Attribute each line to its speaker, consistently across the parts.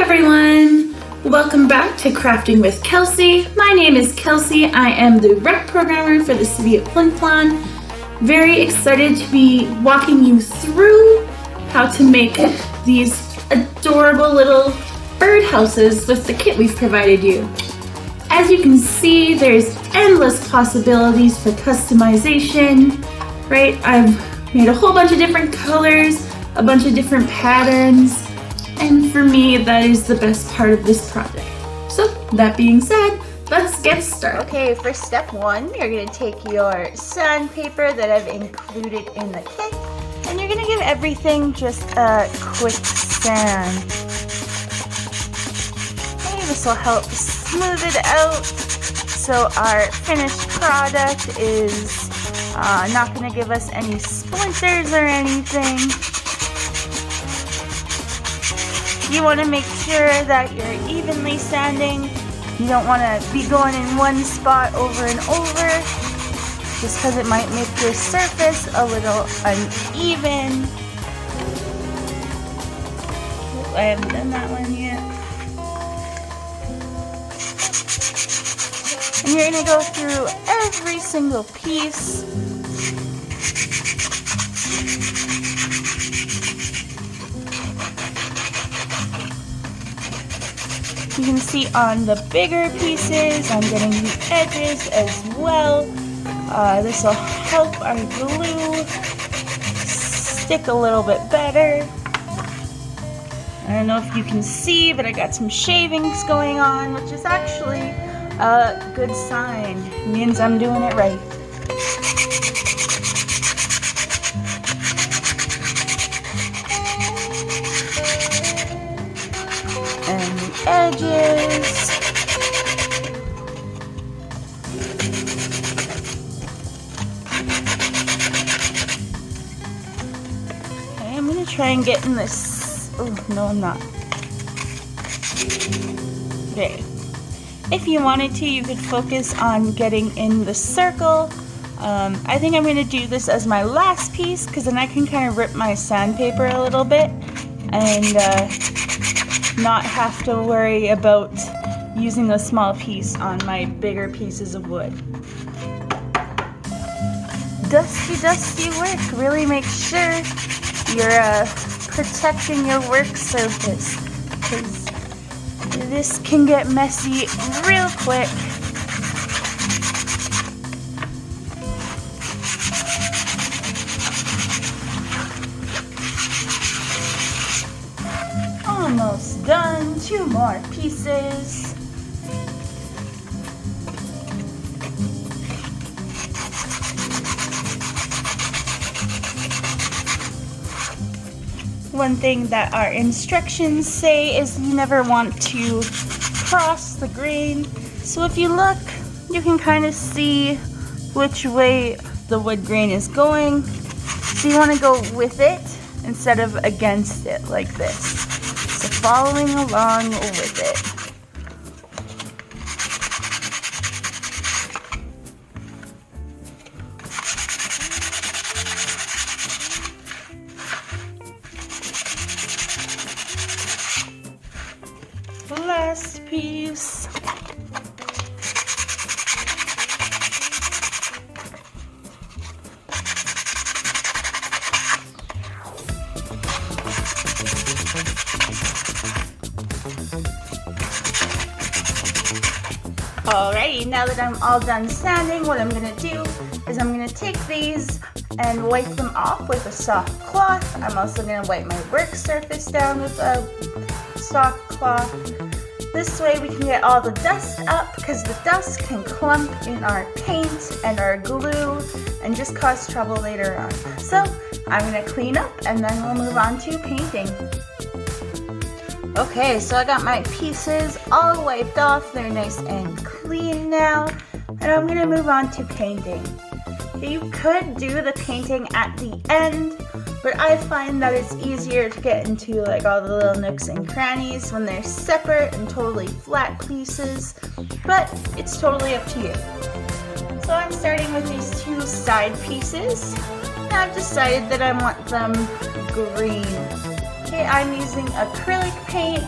Speaker 1: everyone! Welcome back to Crafting with Kelcey. My name is Kelcey. I am the rec programmer for the City of Flin Flon. Very excited to be walking you through how to make these adorable little birdhouses with the kit we've provided you. As you can see, there's endless possibilities for customization, right? I've made a whole bunch of different colors, a bunch of different patterns, and for me, that is the best part of this project. So, that being said, let's get started.
Speaker 2: Okay, for step one, you're going to take your sandpaper that I've included in the kit, and you're going to give everything just a quick sand. Okay, this will help smooth it out so our finished product is not going to give us any splinters or anything. You want to make sure that you're evenly sanding. You don't want to be going in one spot over and over, just because it might make your surface a little uneven. I haven't done that one yet. And you're going to go through every single piece. You can see on the bigger pieces, I'm getting the edges as well. This will help our glue stick a little bit better. I don't know if you can see, but I got some shavings going on, which is actually a good sign. It means I'm doing it right. And the edges. Okay, I'm gonna try and get in this. Oh, no, I'm not. Okay. If you wanted to, you could focus on getting in the circle. I think I'm gonna do this as my last piece because then I can kind of rip my sandpaper a little bit and not have to worry about using a small piece on my bigger pieces of wood. Dusty work. Really make sure you're protecting your work surface, because this can get messy real quick. Almost done. 2 more pieces. One thing that our instructions say is you never want to cross the grain. So if you look, you can kind of see which way the wood grain is going. So you want to go with it instead of against it like this. So following along with it. Last piece. Alrighty, now that I'm all done sanding, what I'm going to do is I'm going to take these and wipe them off with a soft cloth. I'm also going to wipe my work surface down with a soft cloth. This way we can get all the dust up, because the dust can clump in our paint and our glue and just cause trouble later on. So I'm going to clean up and then we'll move on to painting. Okay, so I got my pieces all wiped off. They're nice and clean now. And I'm going to move on to painting. You could do the painting at the end, but I find that it's easier to get into like all the little nooks and crannies when they're separate and totally flat pieces, but it's totally up to you. So I'm starting with these 2 side pieces. I've decided that I want them green. Okay, Okay, I'm using acrylic paint,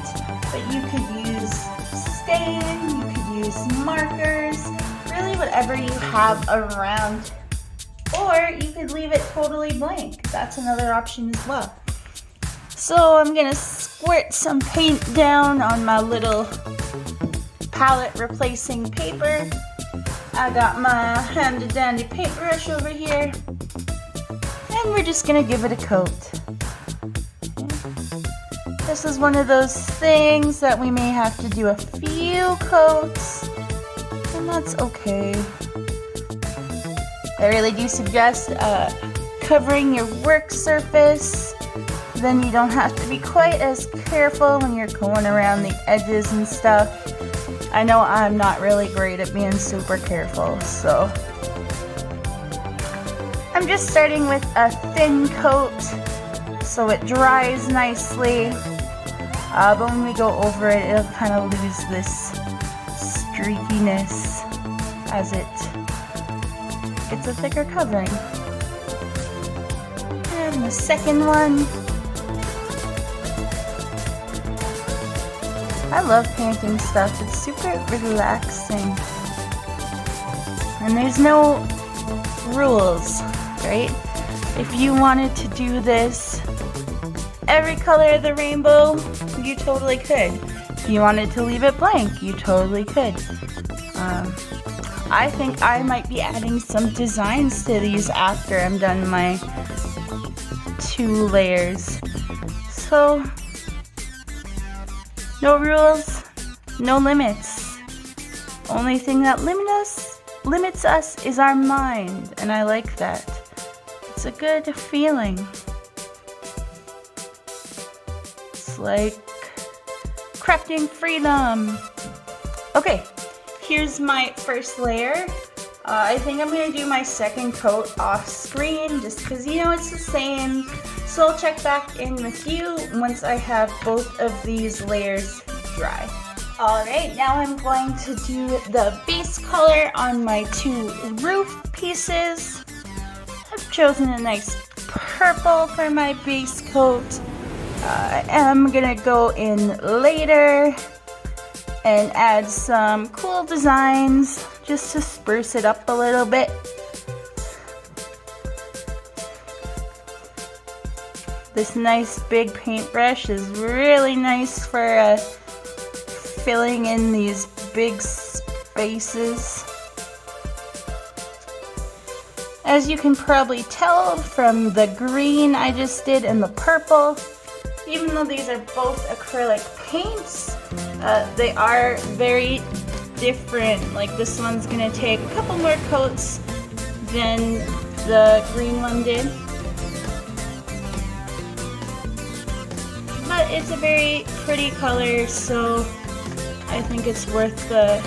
Speaker 2: but you could use stain, you could use markers, really whatever you have around. Or you could leave it totally blank. That's another option as well. So I'm gonna squirt some paint down on my little palette replacing paper. I got my handy dandy paintbrush over here. And we're just gonna give it a coat. This is one of those things that we may have to do a few coats, and that's okay. I really do suggest covering your work surface, then you don't have to be quite as careful when you're going around the edges and stuff. I know I'm not really great at being super careful, so I'm just starting with a thin coat so it dries nicely, but when we go over it, it'll kind of lose this streakiness as it gets a thicker covering. And the second one. I love painting stuff. It's super relaxing. And there's no rules, right? If you wanted to do this every color of the rainbow, you totally could. If you wanted to leave it blank, you totally could. I think I might be adding some designs to these after I'm done my 2 layers. So, no rules, no limits. Only thing that limits us is our mind, and I like that. It's a good feeling. It's like crafting freedom. Okay. Here's my first layer. I think I'm gonna do my second coat off screen just because you know it's the same. So I'll check back in with you once I have both of these layers dry. Alright, now I'm going to do the base color on my 2 roof pieces. I've chosen a nice purple for my base coat. I am gonna go in later and add some cool designs just to spruce it up a little bit. This nice big paintbrush is really nice for filling in these big spaces. As you can probably tell from the green I just did and the purple, even though these are both acrylic paints, they are very different. Like this one's gonna take a couple more coats than the green one did. But it's a very pretty color, so I think it's worth the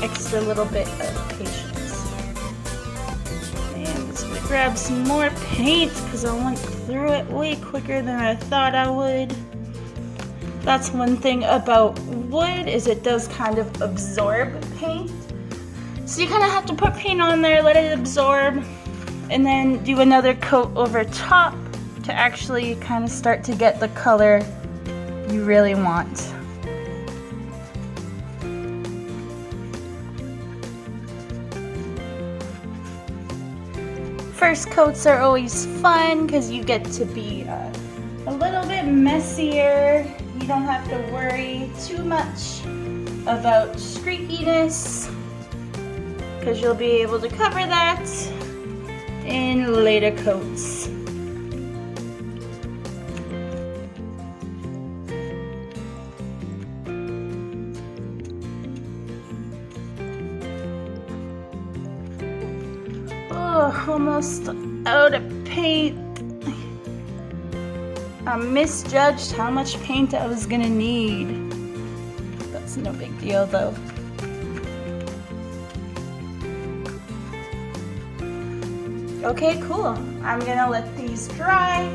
Speaker 2: extra little bit of patience. And I'm just gonna grab some more paint because I went through it way quicker than I thought I would. That's one thing about wood, is it does kind of absorb paint. So you kind of have to put paint on there, let it absorb, and then do another coat over top to actually kind of start to get the color you really want. First coats are always fun because you get to be a little bit messier. You don't have to worry too much about streakiness because you'll be able to cover that in later coats. Oh, almost out of paint. I misjudged how much paint I was gonna need. That's no big deal though. Okay, cool. I'm gonna let these dry.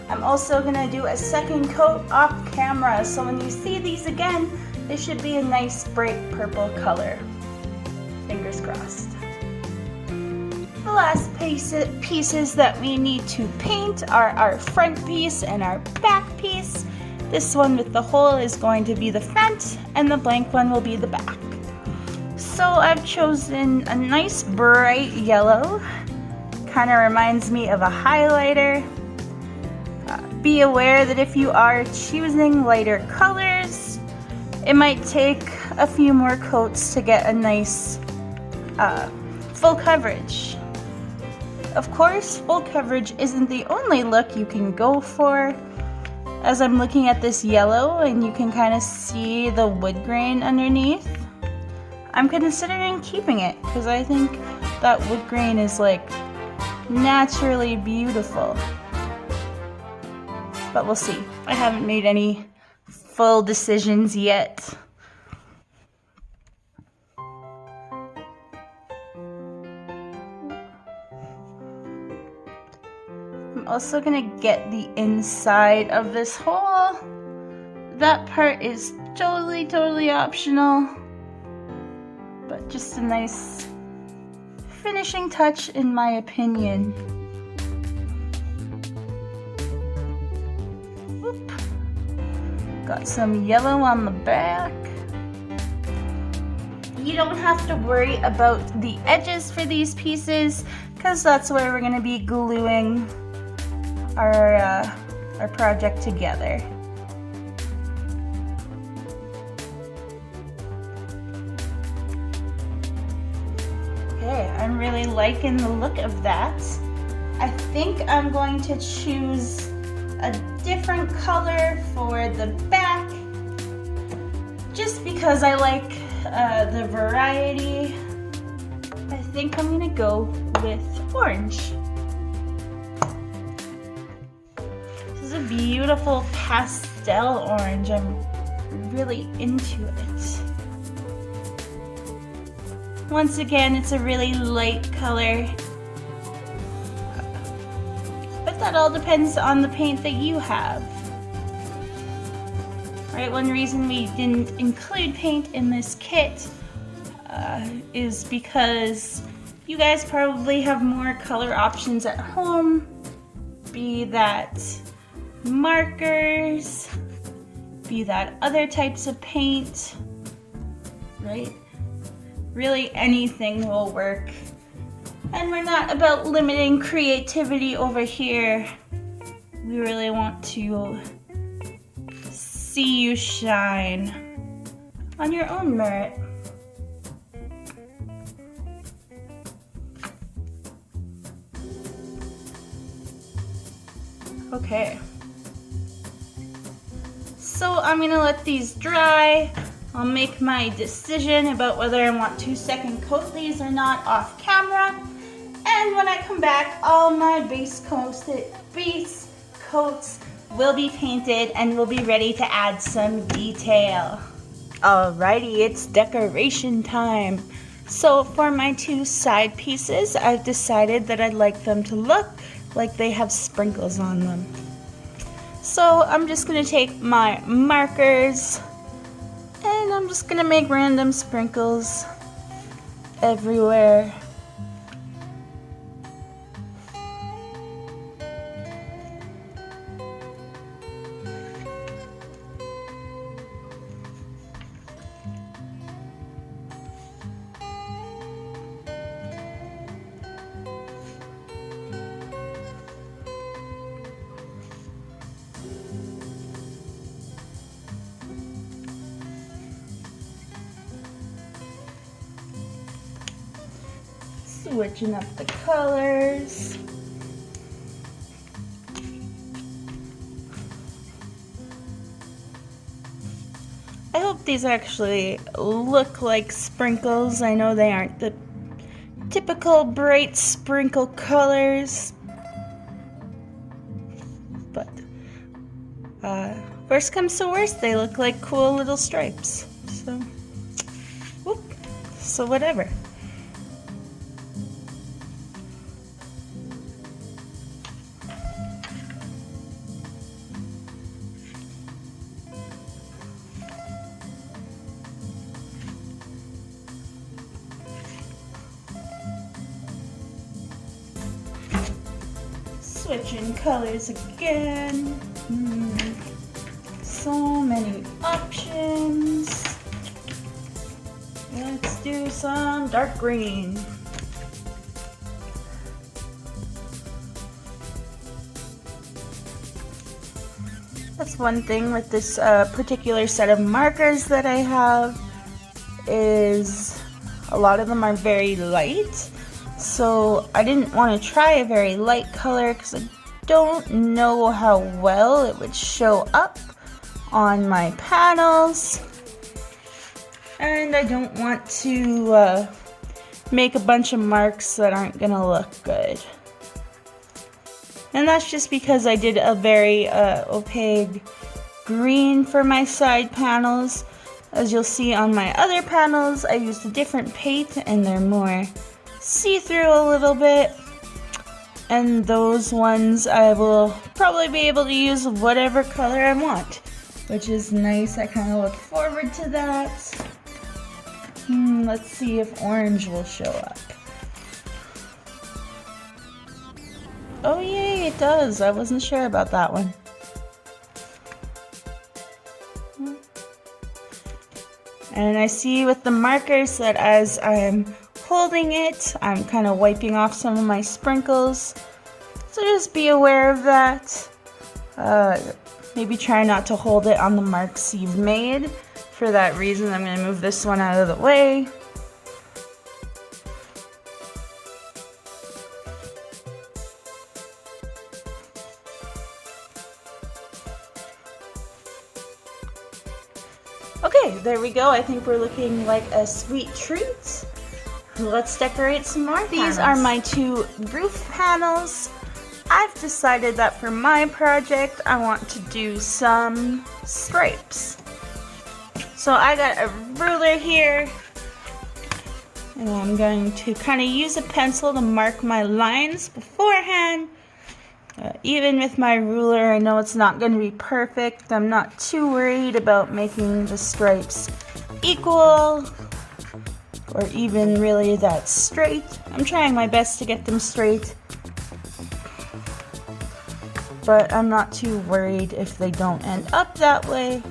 Speaker 2: I'm also gonna do a second coat off camera, so when you see these again, they should be a nice bright purple color. Fingers crossed. The last pieces that we need to paint are our front piece and our back piece. This one with the hole is going to be the front, and the blank one will be the back. So I've chosen a nice bright yellow. Kind of reminds me of a highlighter. Be aware that if you are choosing lighter colors, it might take a few more coats to get a nice full coverage. Of course, full coverage isn't the only look you can go for. As I'm looking at this yellow and you can kind of see the wood grain underneath, I'm considering keeping it because I think that wood grain is like naturally beautiful. But we'll see. I haven't made any full decisions yet. I'm also gonna get the inside of this hole. That part is totally optional, but just a nice finishing touch in my opinion. Whoop. Got some yellow on the back. You don't have to worry about the edges for these pieces because that's where we're gonna be gluing our project together. Okay, I'm really liking the look of that. I think I'm going to choose a different color for the back just because I like the variety. I think I'm gonna go with orange. This is a beautiful pastel orange. I'm really into it. Once again, it's a really light color, but that all depends on the paint that you have. Right, one reason we didn't include paint in this kit is because you guys probably have more color options at home, be that markers, be that other types of paint, right? Really anything will work. And we're not about limiting creativity over here. We really want to see you shine on your own merit. Okay. So I'm gonna let these dry. I'll make my decision about whether I want to second coat these or not off camera. And when I come back, all my base coats will be painted and we'll be ready to add some detail. Alrighty, it's decoration time. So for my two side pieces, I've decided that I'd like them to look like they have sprinkles on them. So I'm just gonna take my markers and I'm just gonna make random sprinkles everywhere. Switching up the colors. I hope these actually look like sprinkles. I know they aren't the typical bright sprinkle colors, but worst comes to worst, they look like cool little stripes. So whatever. Switching colors again. So some dark green. That's one thing with this particular set of markers that I have, is a lot of them are very light. So I didn't want to try a very light color because I don't know how well it would show up on my panels. And I don't want to make a bunch of marks that aren't going to look good. And that's just because I did a very opaque green for my side panels. As you'll see on my other panels, I used a different paint and they're more see-through a little bit. And those ones I will probably be able to use whatever color I want, which is nice. I kind of look forward to that. Let's see if orange will show up. Oh yay, it does. I wasn't sure about that one. And I see with the markers that as I'm holding it, I'm kind of wiping off some of my sprinkles. So just be aware of that. Maybe try not to hold it on the marks you've made. For that reason, I'm going to move this one out of the way. Okay, there we go. I think we're looking like a sweet treat. Let's decorate some more panels. These are my two roof panels. I've decided that for my project, I want to do some stripes. So I got a ruler here, and I'm going to kind of use a pencil to mark my lines beforehand. Even with my ruler, I know it's not going to be perfect. I'm not too worried about making the stripes equal or even really that straight. I'm trying my best to get them straight, but I'm not too worried if they don't end up that way.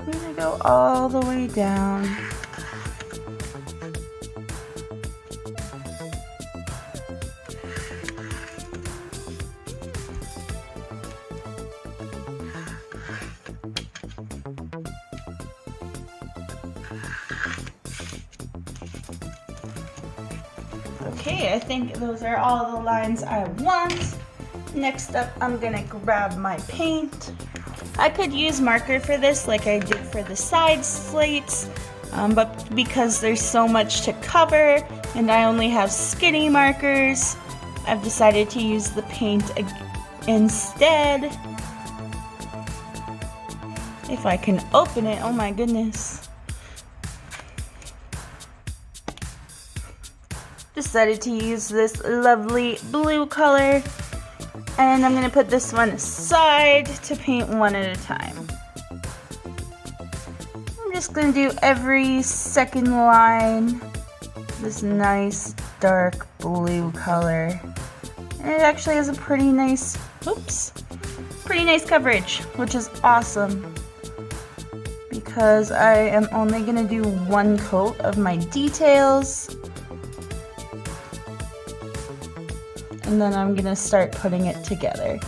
Speaker 2: I'm gonna go all the way down. Okay, I think those are all the lines I want. Next up, I'm gonna grab my paint. I could use marker for this like I did for the side slates, but because there's so much to cover and I only have skinny markers, I've decided to use the paint instead. If I can open it, oh my goodness. Decided to use this lovely blue color. And I'm going to put this one aside to paint one at a time. I'm just going to do every second line this nice dark blue color. And it actually has a pretty nice, pretty nice coverage, which is awesome. Because I am only going to do one coat of my details. And then I'm gonna start putting it together.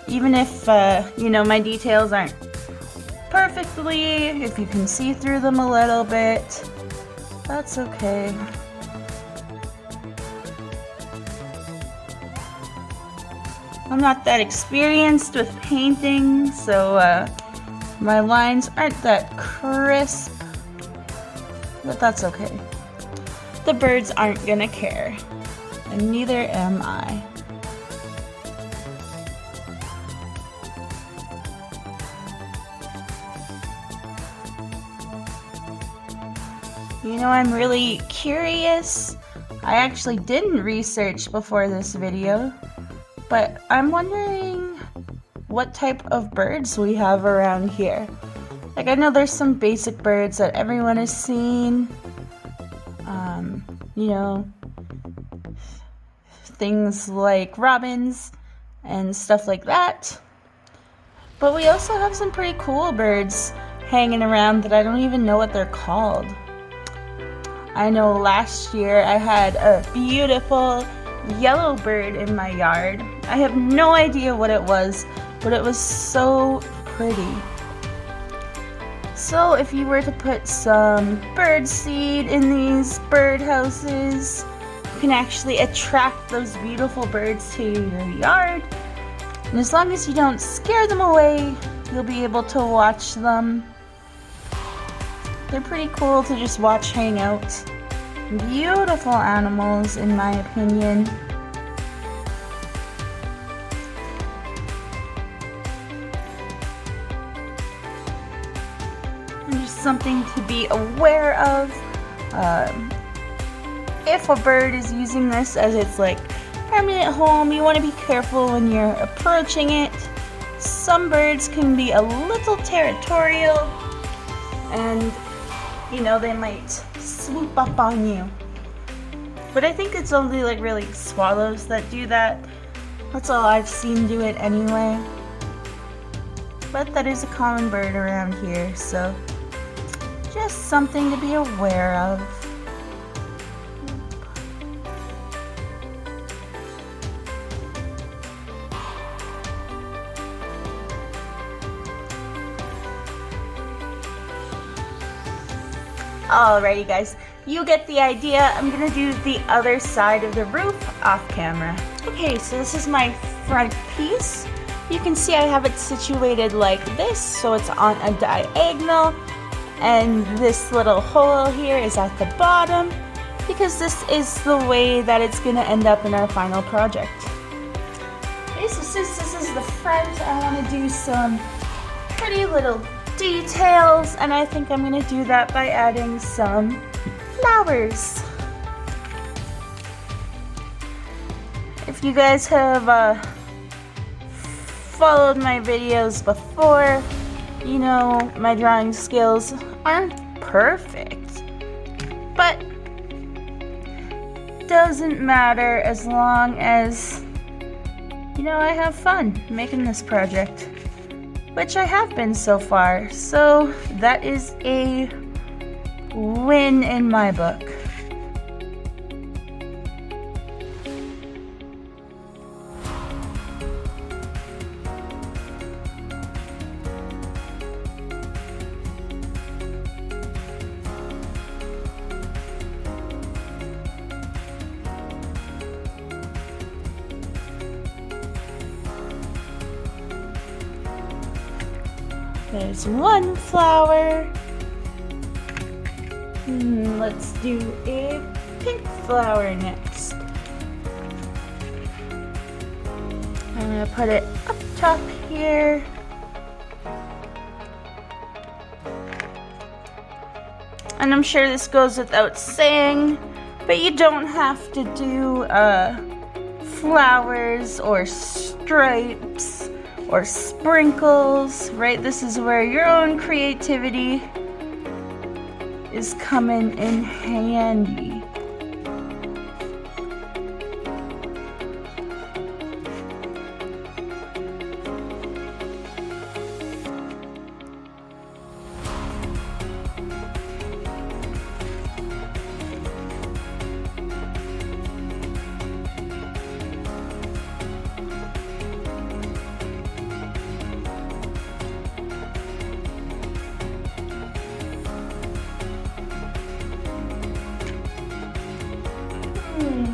Speaker 2: Even if, you know, my details aren't perfectly, if you can see through them a little bit, that's okay. I'm not that experienced with painting, so my lines aren't that crisp, but that's okay. The birds aren't gonna care. And neither am I. You know, I'm really curious. I actually didn't research before this video, but I'm wondering what type of birds we have around here. Like, I know there's some basic birds that everyone has seen. You know, things like robins, and stuff like that. But we also have some pretty cool birds hanging around that I don't even know what they're called. I know last year I had a beautiful yellow bird in my yard. I have no idea what it was, but it was so pretty. So if you were to put some bird seed in these birdhouses, you can actually attract those beautiful birds to your yard. And as long as you don't scare them away, you'll be able to watch them. They're pretty cool to just watch hang out. Beautiful animals, in my opinion. And just something to be aware of. If a bird is using this as its like permanent home, you want to be careful when you're approaching it. Some birds can be a little territorial, and you know, they might swoop up on you. But I think it's only like really swallows that do that. That's all I've seen do it anyway. But that is a common bird around here, so just something to be aware of. Alrighty guys, you get the idea. I'm gonna do the other side of the roof off camera. Okay, so this is my front piece. You can see I have it situated like this, so it's on a diagonal, and this little hole here is at the bottom, because this is the way that it's gonna end up in our final project. Okay, so since this is the front, I wanna do some pretty little details, and I think I'm gonna do that by adding some flowers. If you guys have followed my videos before, you know my drawing skills aren't perfect, but doesn't matter as long as, you know, I have fun making this project, which I have been so far, so that is a win in my book. There's one flower. Let's do a pink flower next. I'm gonna put it up top here. And I'm sure this goes without saying, but you don't have to do flowers or stripes or sprinkles, right? This is where your own creativity is coming in handy.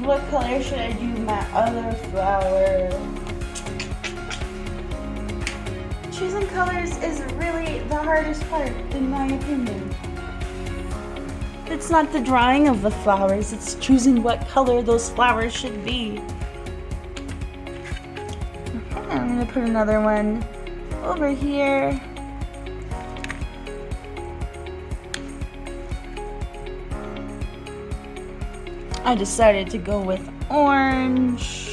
Speaker 2: What color should I do my other flower? Choosing colors is really the hardest part, in my opinion. It's not the drawing of the flowers, it's choosing what color those flowers should be. Okay, I'm gonna put another one over here. I decided to go with orange.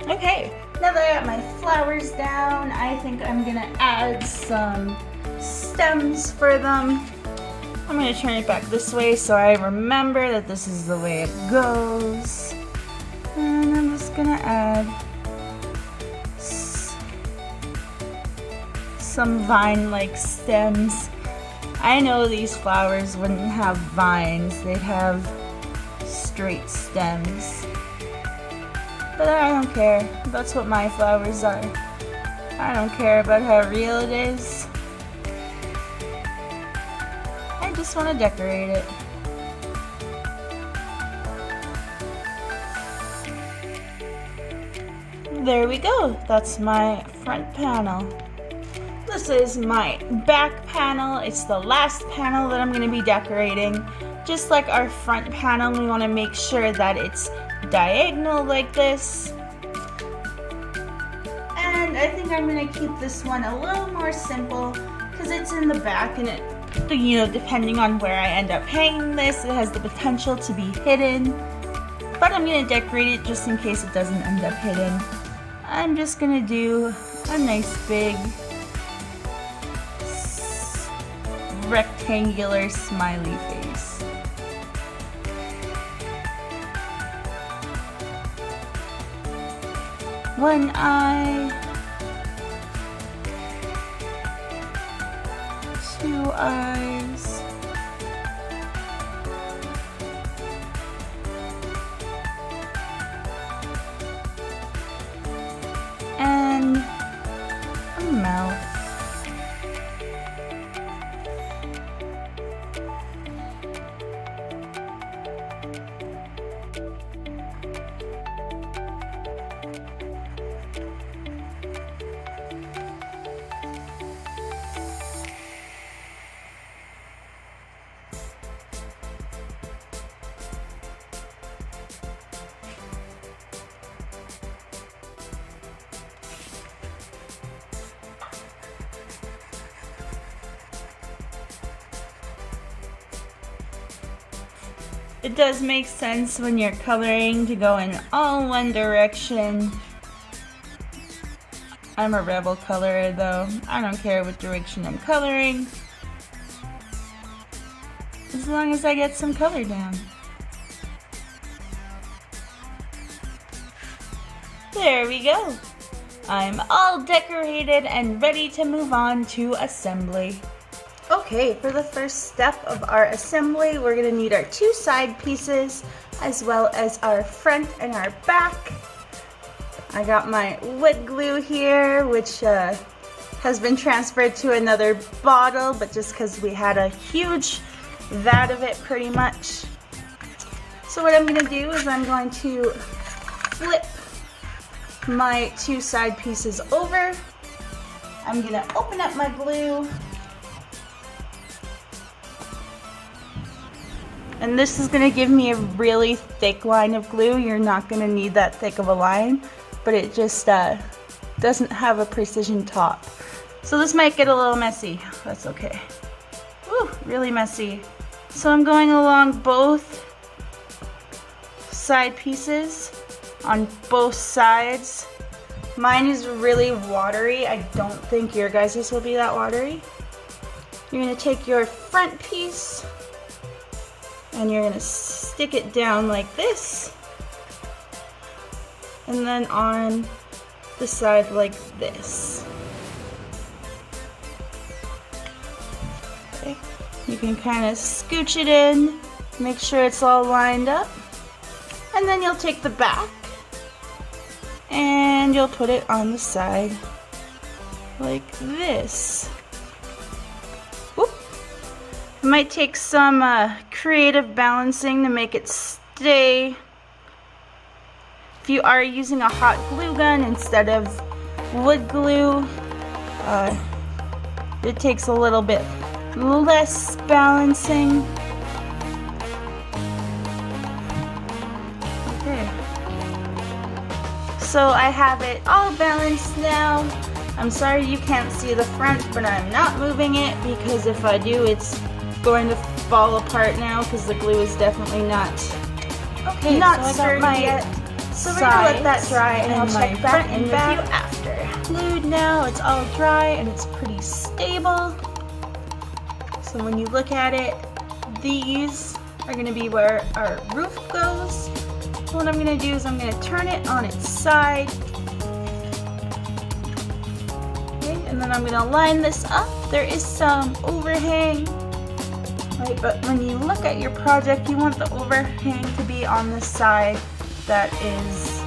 Speaker 2: Okay, now that I got my flowers down, I think I'm gonna add some stems for them. I'm gonna turn it back this way so I remember that this is the way it goes. And I'm just gonna add some vine-like stems. I know these flowers wouldn't have vines, they'd have straight stems. But I don't care, that's what my flowers are. I don't care about how real it is. I just want to decorate it. There we go, that's my front panel. This is my back panel. It's the last panel that I'm going to be decorating. Just like our front panel, we want to make sure that it's diagonal like this. And I think I'm going to keep this one a little more simple because it's in the back and it, you know, depending on where I end up hanging this, it has the potential to be hidden. But I'm going to decorate it just in case it doesn't end up hidden. I'm just going to do a nice big rectangular smiley face. One eye, two eyes, and a mouth. It does make sense when you're coloring to go in all one direction. I'm a rebel colorer though. I don't care what direction I'm coloring, as long as I get some color down. There we go. I'm all decorated and ready to move on to assembly. Okay, for the first step of our assembly, we're going to need our two side pieces as well as our front and our back. I got my wood glue here, which has been transferred to another bottle, but just because we had a huge vat of it pretty much. So what I'm going to do is I'm going to flip my two side pieces over. I'm going to open up my glue. And this is going to give me a really thick line of glue. You're not going to need that thick of a line, but it just doesn't have a precision top. So this might get a little messy. That's okay. Woo, really messy. So I'm going along both side pieces on both sides. Mine is really watery. I don't think your guys's will be that watery. You're going to take your front piece and you're going to stick it down like this, and then on the side like this. Okay. You can kind of scooch it in, make sure it's all lined up, and then you'll take the back and you'll put it on the side like this. It might take some creative balancing to make it stay. If you are using a hot glue gun instead of wood glue, it takes a little bit less balancing. Okay. So I have it all balanced now. I'm sorry you can't see the front, but I'm not moving it because if I do, it's going to fall apart now because the glue is definitely not
Speaker 3: Okay,
Speaker 2: not
Speaker 3: so I got
Speaker 2: sturdy
Speaker 3: my
Speaker 2: yet. So we're gonna let that
Speaker 1: sides
Speaker 2: dry and I'll
Speaker 1: and
Speaker 2: check
Speaker 1: my
Speaker 2: back
Speaker 1: front
Speaker 2: in
Speaker 1: and
Speaker 2: with
Speaker 1: back.
Speaker 2: you after. Glued now, it's all dry and it's pretty stable. So when you look at it, these are gonna be where our roof goes. So what I'm gonna do is I'm gonna turn it on its side. Okay, and then I'm gonna line this up. There is some overhang, right? But when you look at your project, you want the overhang to be on the side that is,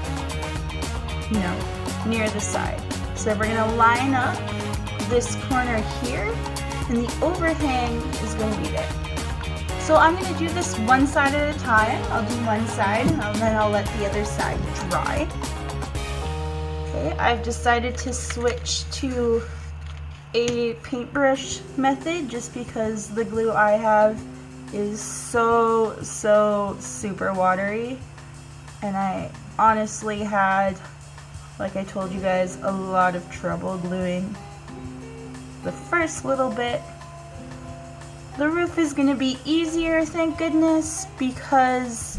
Speaker 2: you know, near the side. So we're gonna line up this corner here, and the overhang is gonna be there. So I'm gonna do this one side at a time. I'll do one side, and then I'll let the other side dry. Okay, I've decided to switch to a paintbrush method just because the glue I have is so super watery, and I honestly had, like I told you guys, a lot of trouble gluing the first little bit. The roof is going to be easier, thank goodness, because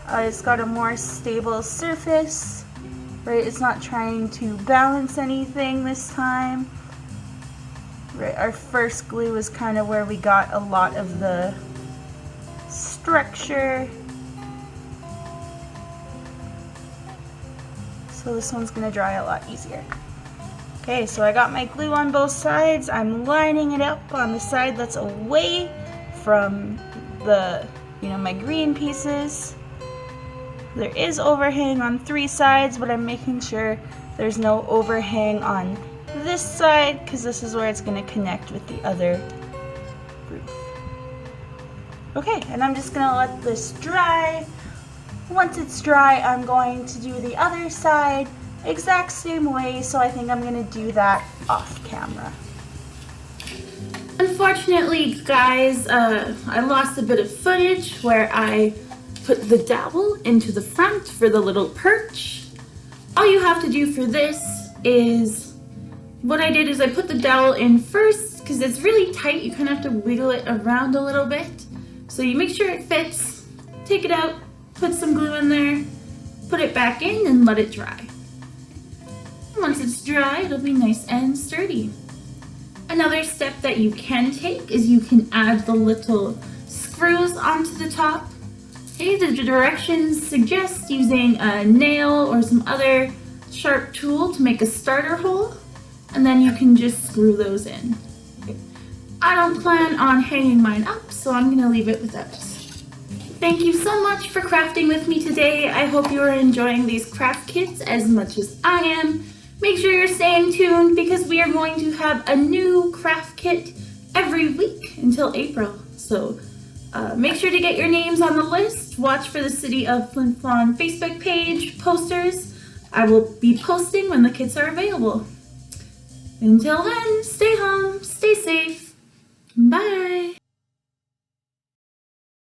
Speaker 2: it's got a more stable surface, right? It's not trying to balance anything this time. Right, our first glue was kind of where we got a lot of the structure. So this one's gonna dry a lot easier. Okay, so I got my glue on both sides. I'm lining it up on the side that's away from the, my green pieces. There is overhang on 3 sides, but I'm making sure there's no overhang on this side because this is where it's going to connect with the other roof. Okay, and I'm just going to let this dry. Once it's dry, I'm going to do the other side exact same way, so I think I'm going to do that off camera.
Speaker 1: Unfortunately, guys, I lost a bit of footage where I put the dowel into the front for the little perch. All you have to do for this is, what I did is I put the dowel in first because it's really tight. You kind of have to wiggle it around a little bit. So you make sure it fits, take it out, put some glue in there, put it back in and let it dry. Once it's dry, it'll be nice and sturdy. Another step that you can take is you can add the little screws onto the top. Okay, the directions suggest using a nail or some other sharp tool to make a starter hole, and then you can just screw those in. Okay. I don't plan on hanging mine up, so I'm gonna leave it without. Thank you so much for crafting with me today. I hope you are enjoying these craft kits as much as I am. Make sure you're staying tuned because we are going to have a new craft kit every week until April. So make sure to get your names on the list. Watch for the City of Flin Flon Facebook page posters. I will be posting when the kits are available. Until then, stay home, stay safe. Bye.